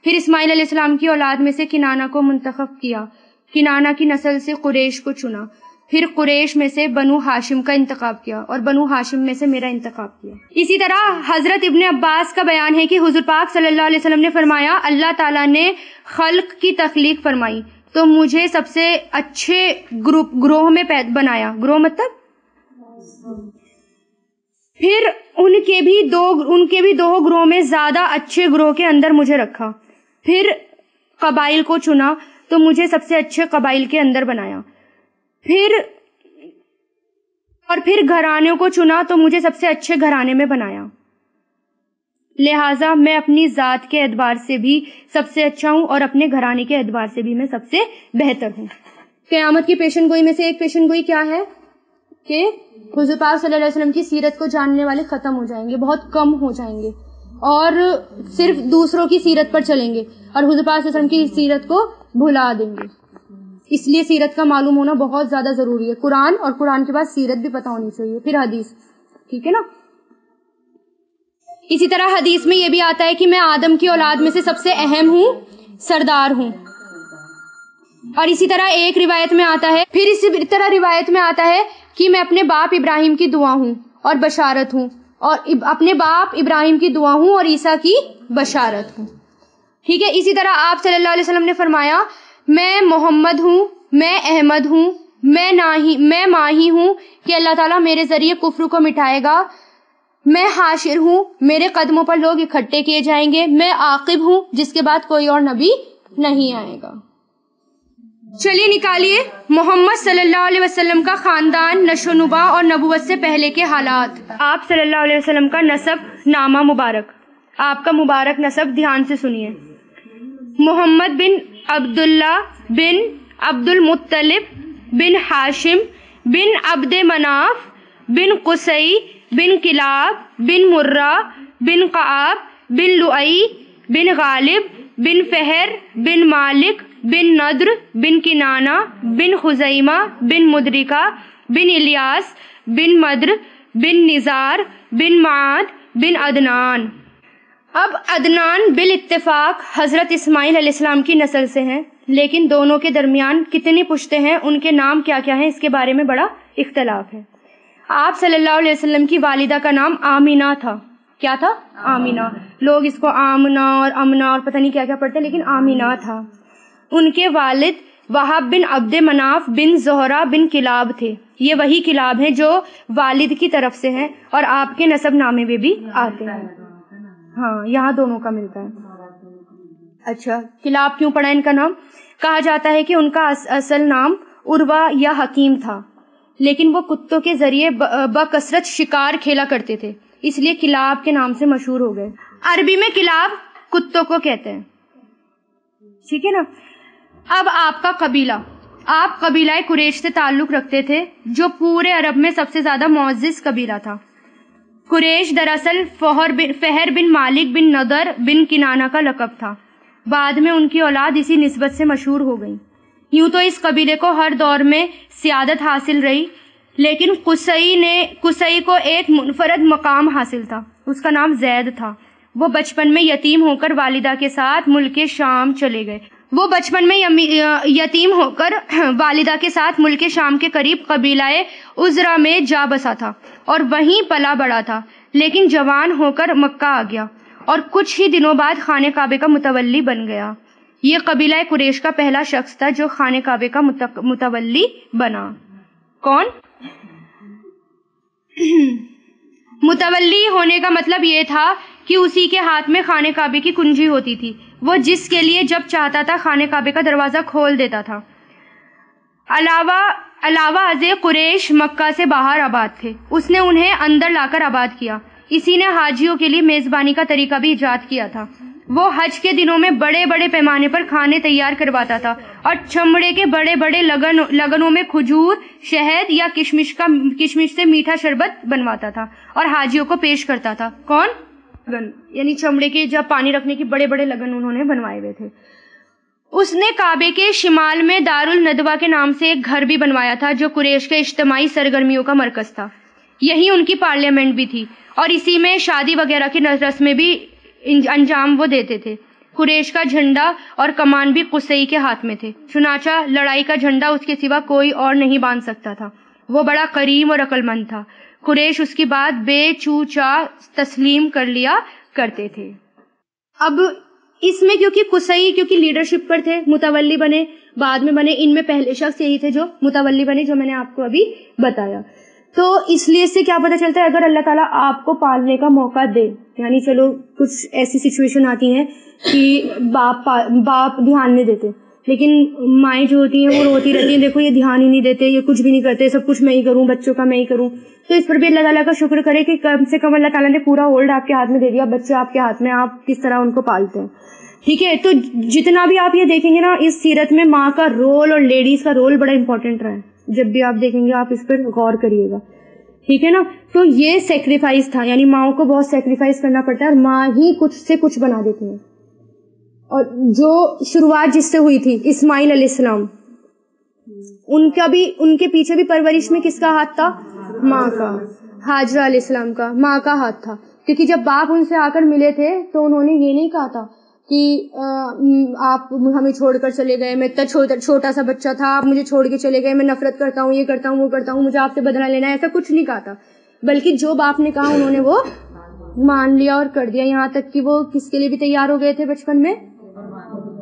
پھر اسماعیل علیہ السلام کی اولاد میں سے کنانہ کو منتخب کیا, کنانہ کی نسل سے قریش کو چنا, پھر قریش میں سے بنو ہاشم کا انتخاب کیا, اور بنو ہاشم میں سے میرا انتخاب کیا. اسی طرح حضرت ابن عباس کا بیان ہے کہ حضور پاک صلی اللہ علیہ وسلم نے فرمایا, اللہ تعالیٰ نے خلق کی تخلیق فرمائی تو مجھے سب سے اچھے گروہ میں بنایا, گروہ مطلب پھر ان کے بھی دو گروہ میں زیادہ اچھے گروہ کے اندر مجھے رکھا. پھر قبائل کو چنا تو مجھے سب سے اچھے قبائل کے اندر بنایا. پھر گھرانوں کو چنا تو مجھے سب سے اچھے گھرانے میں بنایا. لہٰذا میں اپنی ذات کے اعتبار سے بھی سب سے اچھا ہوں اور اپنے گھرانے کے اعتبار سے بھی میں سب سے بہتر ہوں. قیامت کی پیشن گوئی میں سے ایک پیشن گوئی کیا ہے کہ حضور پاک صلی اللہ علیہ وسلم کی سیرت کو جاننے والے ختم ہو جائیں گے, بہت کم ہو جائیں گے, اور صرف دوسروں کی سیرت پر چلیں گے اور حضور پاک صلی اللہ علیہ وسلم کی سیرت کو بھلا دیں گے. اس لیے سیرت کا معلوم ہونا بہت زیادہ ضروری ہے. قرآن اور قرآن کے بعد سیرت بھی پتہ ہونی چاہیے, پھر حدیث. ٹھیک ہے نا. اسی طرح حدیث میں یہ بھی آتا ہے کہ میں آدم کی اولاد میں سے سب سے اہم ہوں, سردار ہوں. اور اسی طرح ایک روایت میں آتا ہے، پھر اسی طرح روایت میں آتا ہے کہ میں اپنے باپ ابراہیم کی دعا ہوں اور بشارت ہوں، اور اپنے باپ ابراہیم کی دعا ہوں اور عیسیٰ کی بشارت ہوں. ٹھیک ہے. اسی طرح آپ صلی اللہ علیہ وسلم نے فرمایا میں محمد ہوں، میں احمد ہوں، میں ماہی ہوں کہ اللہ تعالیٰ میرے ذریعے کفر کو مٹائے گا، میں حاشر ہوں، میرے قدموں پر لوگ اکٹھے کیے جائیں گے، میں عاقب ہوں جس کے بعد کوئی اور نبی نہیں آئے گا. چلیے نکالیے محمد صلی اللہ علیہ وسلم کا خاندان، نشو و نما اور نبوت سے پہلے کے حالات. آپ صلی اللہ علیہ وسلم کا نسب نامہ مبارک، آپ کا مبارک نسب دھیان سے سنیے. محمد بن عبداللہ بن عبد المطلب بن ہاشم بن عبد مناف بن قصی بن کلاب بن مرہ بن قعب بن لؤی بن غالب بن فہر بن مالک بن ندر بن کنانہ بن خزیمہ بن مدرکہ بن الیاس بن مدر بن نزار بن معاد بن عدنان. اب عدنان بالاتفاق حضرت اسماعیل علیہ السلام کی نسل سے ہیں، لیکن دونوں کے درمیان کتنی پشتیں ہیں، ان کے نام کیا کیا ہیں، اس کے بارے میں بڑا اختلاف ہے. آپ صلی اللہ علیہ وسلم کی والدہ کا نام آمینہ تھا. کیا تھا؟ آمینہ. لوگ اس کو آمنہ اور امنہ اور پتہ نہیں کیا کیا پڑھتے، لیکن آمینہ تھا. ان کے والد وہب بن عبد مناف بن زہرہ بن کلاب تھے. یہ وہی کلاب ہیں جو والد کی طرف سے ہیں اور آپ کے نسب نامے میں بھی آتے ہیں. ہاں یہاں دونوں کا ملتا ہے. اچھا کلاب کیوں پڑا ان کا نام؟ کہا جاتا ہے کہ ان کا اصل نام عروہ یا حکیم تھا، لیکن وہ کتوں کے ذریعے بکثرت شکار کھیلا کرتے تھے، اس لیے کلاب کے نام سے مشہور ہو گئے. عربی میں کلاب کتوں کو کہتے ہیں. ٹھیک ہے نا. اب آپ کا قبیلہ، آپ قبیلہ قریش سے تعلق رکھتے تھے جو پورے عرب میں سب سے زیادہ معزز قبیلہ تھا. قریش دراصل فہر بن مالک بن نضر بن کنانہ کا لقب تھا. بعد میں ان کی اولاد اسی نسبت سے مشہور ہو گئی. یوں تو اس قبیلے کو ہر دور میں سیادت حاصل رہی، لیکن قصی کو ایک منفرد مقام حاصل تھا. اس کا نام زید تھا. وہ بچپن میں یتیم ہو کر والدہ کے ساتھ ملک شام چلے گئے. والدہ کے ساتھ ملک شام کے قریب قبیلہ عزرہ میں جا بسا تھا اور وہیں پلا بڑا تھا، لیکن جوان ہو کر مکہ آ گیا اور کچھ ہی دنوں بعد خانہ کعبے کا متولی بن گیا. یہ قبیلہ قریش کا پہلا شخص تھا جو خانہ کعبے کا متولی بنا. کون؟ متولی ہونے کا مطلب یہ تھا کہ اسی کے ہاتھ میں خانہ کعبے کی کنجی ہوتی تھی. وہ جس کے لیے جب چاہتا تھا خانہ کعبے کا دروازہ کھول دیتا تھا. علاوہ ازیں قریش مکہ سے باہر آباد تھے، اس نے انہیں اندر لا کر آباد کیا. اسی نے حاجیوں کے لیے میزبانی کا طریقہ بھی ایجاد کیا تھا. وہ حج کے دنوں میں بڑے بڑے پیمانے پر کھانے تیار کرواتا تھا اور چمڑے کے بڑے بڑے لگنوں میں کھجور، شہد یا کشمش سے میٹھا شربت بنواتا تھا اور حاجیوں کو پیش کرتا تھا. کون؟ لگن، یعنی چمڑے کے جب پانی رکھنے کے بڑے بڑے لگن انہوں نے بنوائے ہوئے تھے. اس نے کعبے کے شمال میں دار الندوہ کے نام سے ایک گھر بھی بنوایا تھا جو قریش کے اجتماعی سرگرمیوں کا مرکز تھا. یہی ان کی پارلیمنٹ بھی تھی اور اسی میں شادی وغیرہ کی رسمیں بھی انجام وہ دیتے تھے. قریش کا جھنڈا اور کمان بھی قصی کے ہاتھ میں تھے، چنانچہ لڑائی کا جھنڈا اس کے سوا کوئی اور نہیں باندھ سکتا تھا. وہ بڑا کریم اور عقل مند تھا. قریش اس کی بات بے چوچا تسلیم کر لیا کرتے تھے. اب اس میں کیونکہ لیڈرشپ پر تھے، متولی بنے، بعد میں بنے. ان میں پہلے شخص یہی تھے جو متولی بنے، جو میں نے آپ کو ابھی بتایا. تو اس لیے اس سے کیا پتہ چلتا ہے، اگر اللہ تعالیٰ آپ کو پالنے کا موقع دے، یعنی چلو کچھ ایسی سچویشن آتی ہیں کہ باپ دھیان نہیں دیتے، لیکن مائیں جو ہوتی ہیں وہ روتی رہتی ہیں، دیکھو یہ دھیان ہی نہیں دیتے، یہ کچھ بھی نہیں کرتے، سب کچھ میں ہی کروں، بچوں کا میں ہی کروں. تو اس پر بھی اللہ تعالیٰ کا شکر کرے کہ کم سے کم اللہ تعالیٰ نے پورا ہولڈ آپ کے ہاتھ میں دے دیا، بچے آپ کے ہاتھ میں، آپ کس طرح ان کو پالتے ہیں. ٹھیک ہے. تو جتنا بھی آپ یہ دیکھیں گے نا اس سیرت میں، ماں کا رول اور لیڈیز کا رول بڑا امپورٹنٹ رہا ہے. جب بھی آپ دیکھیں گے آپ اس پر غور کریے گا. ٹھیک ہے نا. تو یہ سیکریفائس تھا، یعنی ماؤں کو بہت سیکریفائس کرنا پڑتا ہے اور ماں ہی کچھ سے کچھ بنا دیتی ہیں. اور جو شروعات جس سے ہوئی تھی اسماعیل علیہ السلام، ان کے پیچھے بھی پرورش میں کس کا ہاتھ تھا؟ ماں کا. ہاجرہ علیہ السلام کا ماں کا ہاتھ تھا، کیونکہ جب باپ ان سے آ کر ملے تھے تو انہوں نے یہ نہیں کہا تھا کہ آپ ہمیں چھوڑ کر چلے گئے, میں اتنا چھوٹا سا بچہ تھا, آپ مجھے چھوڑ کے چلے گئے, میں نفرت کرتا ہوں, یہ کرتا ہوں, وہ کرتا ہوں, مجھے آپ سے بدلہ لینا ہے, ایسا کچھ نہیں کہا تھا. بلکہ جو باپ نے کہا انہوں نے وہ مان لیا اور کر دیا. یہاں تک کہ وہ کس کے لیے بھی تیار ہو گئے تھے بچپن میں,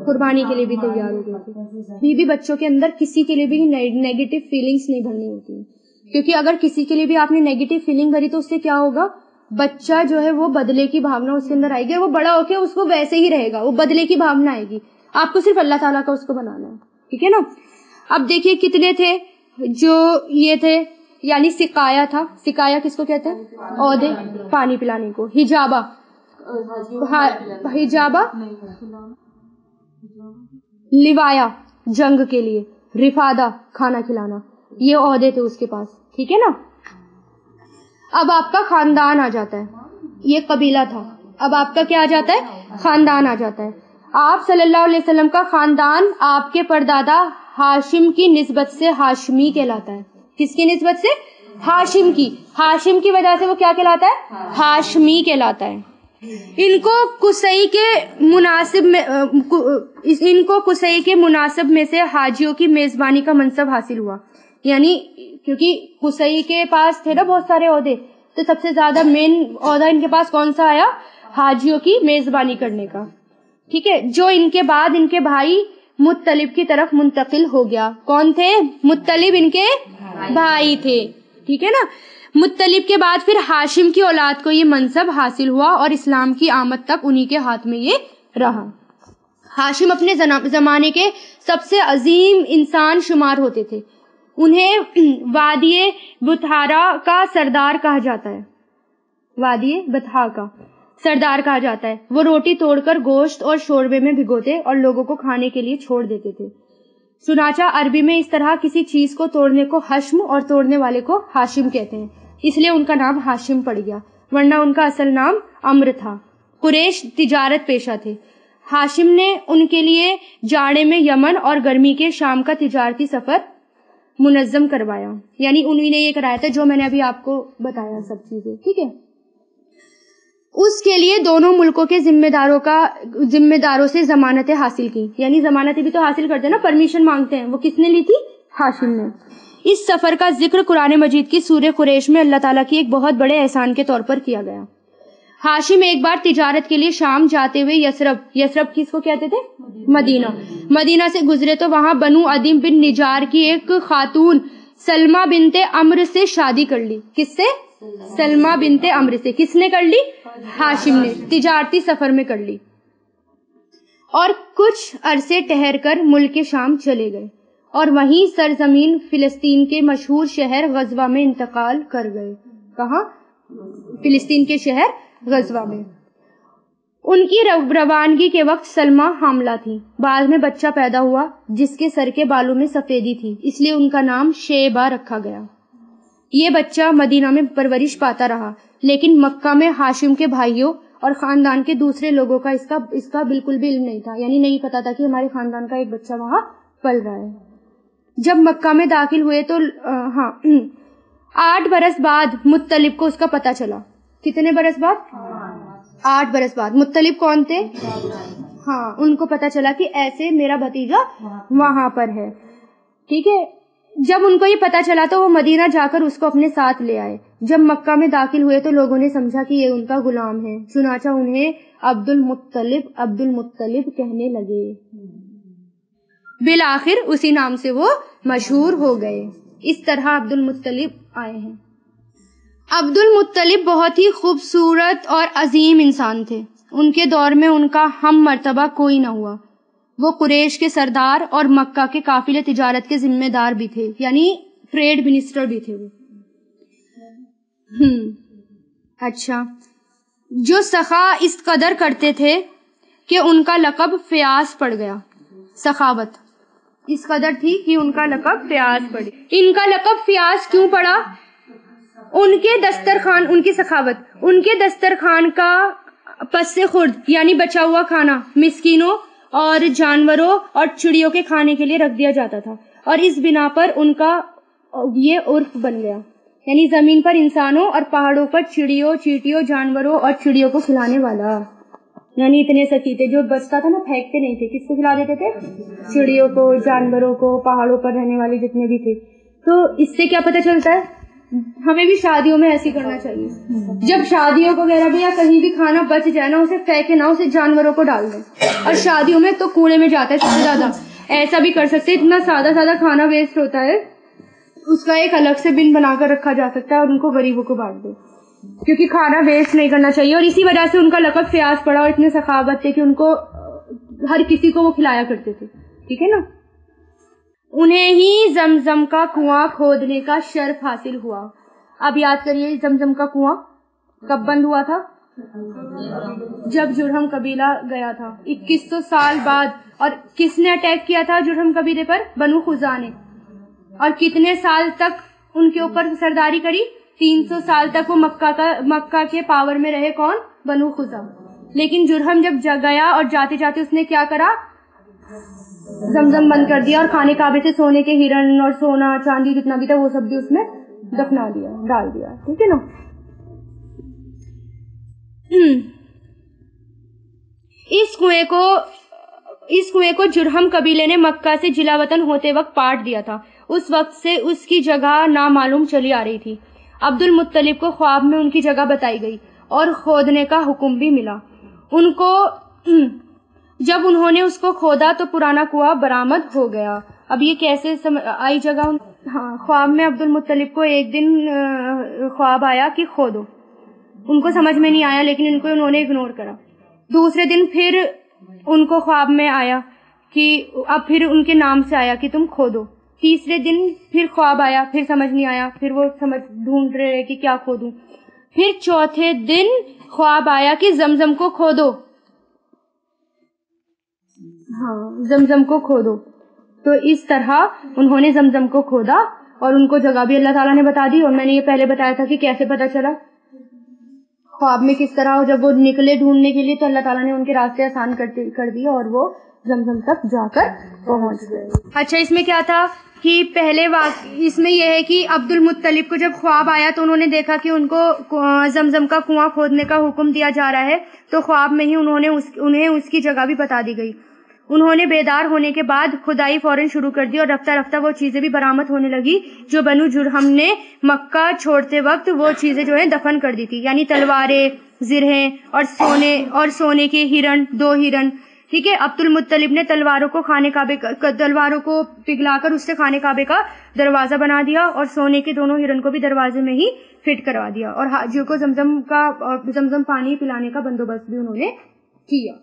قربانی کے لیے بھی تیار ہو گئے تھے. بیوی بچوں کے اندر کسی کے لیے بھی نیگیٹو فیلنگس نہیں بھرنی ہوتی, کیونکہ اگر کسی کے لیے بھی آپ نے نیگیٹو فیلنگ بھری تو اس سے کیا ہوگا, بچہ جو ہے وہ بدلے کی بھاونا اس کے اندر آئے گی, اور وہ بڑا ہو کے اس کو ویسے ہی رہے گا, وہ بدلے کی بھاونا آئے گی. آپ کو صرف اللہ تعالیٰ کا اس کو بنانا ہے, ٹھیک ہے نا. اب دیکھیے کتنے تھے جو یہ تھے, یعنی سقایا تھا. سقایا کس کو کہتے ہیں, عہدے پانی پلانے کو. حجابہ, حجابہ لوایا جنگ کے لیے, رفادہ کھانا کھلانا, یہ عہدے تھے اس کے پاس, ٹھیک ہے نا. اب آپ کا خاندان آ جاتا ہے, یہ قبیلہ تھا, اب آپ کا کیا آ جاتا ہے, خاندان آ جاتا ہے. آپ صلی اللہ علیہ وسلم کا خاندان آپ کے پردادا ہاشم کی نسبت سے ہاشمی کہلاتا ہے. کس کی نسبت سے, ہاشم کی. ہاشم کی وجہ سے وہ کیا کہلاتا ہے, ہاشمی کہلاتا ہے. ان کو قصی کے مناسب میں سے حاجیوں کی میزبانی کا منصب حاصل ہوا. یعنی کیونکہ قصی کے پاس تھے نا بہت سارے عہدے, تو سب سے زیادہ مین عہدہ ان کے پاس کون سا آیا, حاجیوں کی میزبانی کرنے کا, ٹھیک ہے. جو ان کے بعد ان کے بھائی مطلب کی طرف منتقل ہو گیا. کون تھے, مطلب ان کے بھائی تھے, ٹھیک ہے نا. مطلب کے بعد پھر ہاشم کی اولاد کو یہ منصب حاصل ہوا, اور اسلام کی آمد تک انہی کے ہاتھ میں یہ رہا. ہاشم اپنے زمانے کے سب سے عظیم انسان شمار ہوتے تھے. انہیں وادی بطحارہ کا سردار کہا جاتا ہے, وادی بطحا کا سردار کہا جاتا ہے. وہ روٹی توڑ کر گوشت اور شوربے میں بھگوتے اور لوگوں کو کھانے کے لیے چھوڑ دیتے تھے. چنانچہ عربی میں اس طرح کسی چیز کو توڑنے کو حشم اور توڑنے والے کو ہاشم کہتے ہیں, اس لیے ان کا نام ہاشم پڑ گیا, ورنہ ان کا اصل نام عمرو تھا. قریش تجارت پیشہ تھے. ہاشم نے ان کے لیے جاڑے میں یمن اور گرمی کے شام کا تجارتی سفر منظم کروایا. یعنی انہی نے یہ کرایا تھا جو میں نے ابھی آپ کو بتایا سب چیزیں, ٹھیک ہے. اس کے لیے دونوں ملکوں کے ذمہ داروں سے ضمانتیں حاصل کی. یعنی ضمانتیں بھی تو حاصل کرتے ہیں نا, پرمیشن مانگتے ہیں, وہ کس نے لی تھی, ہاشم نے. اس سفر کا ذکر قرآن مجید کی سورہ قریش میں اللہ تعالیٰ کی ایک بہت بڑے احسان کے طور پر کیا گیا. ہاشم ایک بار تجارت کے لیے شام جاتے ہوئے یثرب کس کو کہتے تھے, مدینہ سے گزرے تو وہاں بنو عدیم بن نجار کی ایک خاتون سلمہ بنت عمرو سے شادی کر لی. کس سے, سلمہ بنت عمرو سے. کس نے کر لی, ہاشم نے, تجارتی سفر میں کر لی. اور کچھ عرصے ٹہر کر ملک شام چلے گئے, اور وہیں سرزمین فلسطین کے مشہور شہر غزوہ میں انتقال کر گئے. کہاں, فلسطین کے شہر غزوہ میں. ان کی روانگی کے وقت سلمہ حاملہ تھی. بعد میں بچہ پیدا ہوا جس کے سر کے بالوں میں سفیدی تھی, اس لیے ان کا نام شیبہ رکھا گیا. یہ بچہ مدینہ میں پرورش پاتا رہا, لیکن مکہ میں ہاشم کے بھائیوں اور خاندان کے دوسرے لوگوں کا اس کا بالکل بھی علم نہیں تھا. یعنی نہیں پتا تھا کہ ہمارے خاندان کا ایک بچہ وہاں پل رہا ہے. جب مکہ میں داخل ہوئے تو 8 برس بعد مطلب کو اس کا پتہ چلا. کتنے برس بعد, 8 برس بعد. مطلب کون تھے, ان کو پتہ چلا کہ ایسے میرا بھتیجا وہاں پر ہے, ٹھیک ہے. جب ان کو یہ پتہ چلا تو وہ مدینہ جا کر اس کو اپنے ساتھ لے آئے. جب مکہ میں داخل ہوئے تو لوگوں نے سمجھا کہ یہ ان کا غلام ہے, چنانچہ انہیں عبد المطلب کہنے لگے. بالآخر اسی نام سے وہ مشہور ہو گئے. اس طرح عبد المطلب آئے ہیں. عبد المطلب بہت ہی خوبصورت اور عظیم انسان تھے. ان کے دور میں ان کا ہم مرتبہ کوئی نہ ہوا. وہ قریش کے سردار اور مکہ کے قافلے تجارت کے ذمہ دار بھی تھے, یعنی ٹریڈ منسٹر بھی تھے وہ. اچھا, جو سخا اس قدر کرتے تھے کہ ان کا لقب فیاس پڑ گیا. سخاوت اس قدر تھی کہ ان کا لقب فیاس پڑ گیا. ان کا لقب فیاس کیوں پڑا, ان کے دسترخوان, ان کی سخاوت, ان کے دسترخوان کا پس خورد یعنی بچا ہوا کھانا مسکینوں اور جانوروں اور چڑیوں کے کھانے کے لیے رکھ دیا جاتا تھا, اور اس بنا پر ان کا یہ عرف بن گیا. یعنی زمین پر انسانوں اور پہاڑوں پر چڑیوں, چیٹیوں, جانوروں اور چڑیوں کو کھلانے والا. یعنی اتنے سخی تھے, جو بچتا تھا نا پھینکتے نہیں تھے. کس کو کھلا دیتے تھے؟ چڑیوں کو, جانوروں کو, پہاڑوں پر رہنے والے جتنے بھی تھے. تو اس سے کیا پتہ چلتا ہے, ہمیں بھی شادیوں میں ایسے کرنا چاہیے. جب شادیوں وغیرہ بھی یا کہیں بھی کھانا بچ جائے نا, اسے پھینکے نہ, اسے جانوروں کو ڈال دیں. اور شادیوں میں تو کوڑے میں جاتا ہے سب سے زیادہ. ایسا بھی کر سکتے, اتنا سادہ کھانا ویسٹ ہوتا ہے, اس کا ایک الگ سے بن بنا کر رکھا جا سکتا ہے اور ان کو غریبوں کو بانٹ دے, کیونکہ کھانا ویسٹ نہیں کرنا چاہیے. اور اسی وجہ سے ان کا لقب فیاض پڑا, اور اتنے سخاوت تھے کہ ان کو ہر کسی کو وہ کھلایا کرتے تھے. ٹھیک ہے نا. انہیں ہی زمزم کا کنواں کھودنے کا شرف حاصل ہوا. اب یاد کریے, زمزم کا کنواں کب بند ہوا تھا؟ جب جرہم قبیلہ گیا تھا 2100 سال بعد. اور کس نے اٹیک کیا تھا جرہم قبیلے پر؟ بنو خزاع نے. اور کتنے سال تک ان کے اوپر سرداری کری؟ 300 سال تک وہ مکہ کے پاور میں رہے. کون؟ بنو خزاع. لیکن جرہم جب گیا اور جاتے جاتے اس نے کیا کرا؟ زمزم بند کر دیا, اور خانے کعبے سے سونے کے ہرن اور سونا چاندی جتنا بھی تھا وہ سب بھی اس میں دفنا دیا, ڈال دیا. ٹھیک ہے نا. اس کنویں کو جرہم قبیلے نے مکہ سے جلا وطن ہوتے وقت پاٹ دیا تھا. اس وقت سے اس کی جگہ نامعلوم چلی آ رہی تھی. عبد المطلب کو خواب میں ان کی جگہ بتائی گئی اور کھودنے کا حکم بھی ملا ان کو. جب انہوں نے اس کو کھودا تو پرانا کنواں برآمد ہو گیا. اب یہ کیسے آئی جگہ؟ ہاں, خواب میں عبد المطلب کو ایک دن خواب آیا کہ کھودو. ان کو سمجھ میں نہیں آیا, لیکن انہوں نے اگنور کرا. دوسرے دن پھر ان کو خواب میں آیا کہ اب پھر ان کے نام سے آیا کہ تم کھودو. تیسرے دن پھر خواب آیا, پھر سمجھ نہیں آیا, پھر وہ ڈھونڈ رہے کہ کیا کھودوں. پھر چوتھے دن خواب آیا کہ زمزم کو کھودو. ہاں, زمزم کو کھودو. تو اس طرح انہوں نے زمزم کو کھودا, اور ان کو جگہ بھی اللہ تعالیٰ نے بتا دی. اور میں نے یہ پہلے بتایا تھا کہ کیسے پتا چلا خواب میں کس طرح. جب وہ نکلے ڈھونڈنے کے لیے تو اللہ تعالیٰ نے ان کے راستے آسان کر دیے اور وہ زمزم تک جا کر پہنچ گئے. اچھا, اس میں کیا تھا کہ پہلے اس میں یہ ہے کہ عبد المطلب کو جب خواب آیا تو انہوں نے دیکھا کہ ان کو زمزم کا کنواں کھودنے کا حکم دیا جا رہا ہے. تو خواب میں ہی انہیں اس کی جگہ بھی بتا دی گئی. انہوں نے بیدار ہونے کے بعد کھدائی فوراً شروع کر دی, اور رفتہ رفتہ وہ چیزیں بھی برآمد ہونے لگی جو بنو جرہم نے مکہ چھوڑتے وقت وہ چیزیں جو ہیں دفن کر دی تھی. یعنی تلواریں, زرہیں اور سونے کے ہرن, 2 ہرن. ٹھیک ہے. عبد المطلب نے تلواروں کو پگھلا کر اس سے خانے کعبے کا دروازہ بنا دیا, اور سونے کے دونوں ہرن کو بھی دروازے میں ہی فٹ کروا دیا, اور حاجیوں کو زمزم پانی پلانے کا بندوبست بھی انہوں نے کیا.